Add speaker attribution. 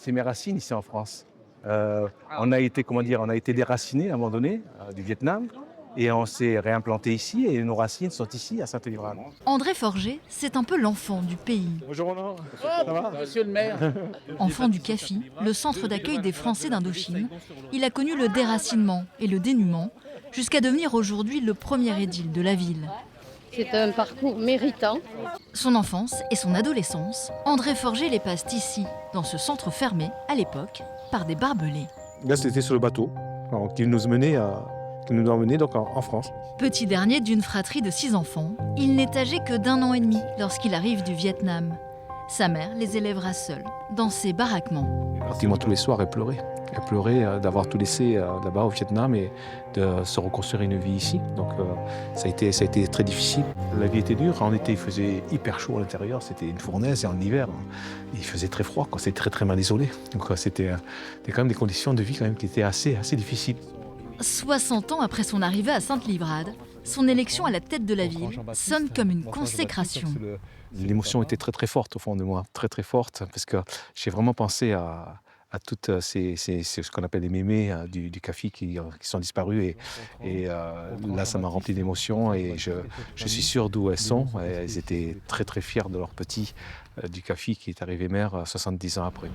Speaker 1: c'est mes racines ici en France. On a été, comment dire, on a été déracinés à un moment donné du Vietnam et on s'est réimplanté ici et nos racines sont ici à Saint-Livrade.
Speaker 2: André Forger, c'est un peu l'enfant du pays.
Speaker 1: Bonjour Roland, ça va?
Speaker 3: Monsieur le maire.
Speaker 2: Enfant du CAFI, le centre d'accueil des Français d'Indochine, il a connu le déracinement et le dénuement jusqu'à devenir aujourd'hui le premier édile de la ville.
Speaker 4: C'est un parcours méritant.
Speaker 2: Son enfance et son adolescence, André Forger les passe ici, dans ce centre fermé, à l'époque, par des barbelés.
Speaker 5: Là, c'était sur le bateau qui nous emmenait donc en France.
Speaker 2: Petit dernier d'une fratrie de 6 enfants, il n'est âgé que d'1 an et demi lorsqu'il arrive du Vietnam. Sa mère les élèvera seule, dans ses baraquements.
Speaker 5: Pratiquement tous les soirs, elle pleurait. Elle pleurait d'avoir tout laissé là-bas au Vietnam et de se reconstruire une vie ici. Donc ça a été très difficile. La vie était dure. En été, il faisait hyper chaud à l'intérieur. C'était une fournaise. Et en hiver, il faisait très froid. C'était très, très mal isolé. Donc c'était quand même des conditions de vie quand même qui étaient assez difficiles.
Speaker 2: 60 ans après son arrivée à Sainte-Livrade, son élection à la tête de la ville sonne comme une consécration.
Speaker 5: L'émotion était très très forte au fond de moi, très très forte, parce que j'ai vraiment pensé à toutes ce qu'on appelle les mémés du CAFI qui sont disparus et là ça m'a rempli d'émotions et je suis sûr d'où elles sont. Elles étaient très très fières de leur petit du CAFI qui est arrivé maire 70 ans après.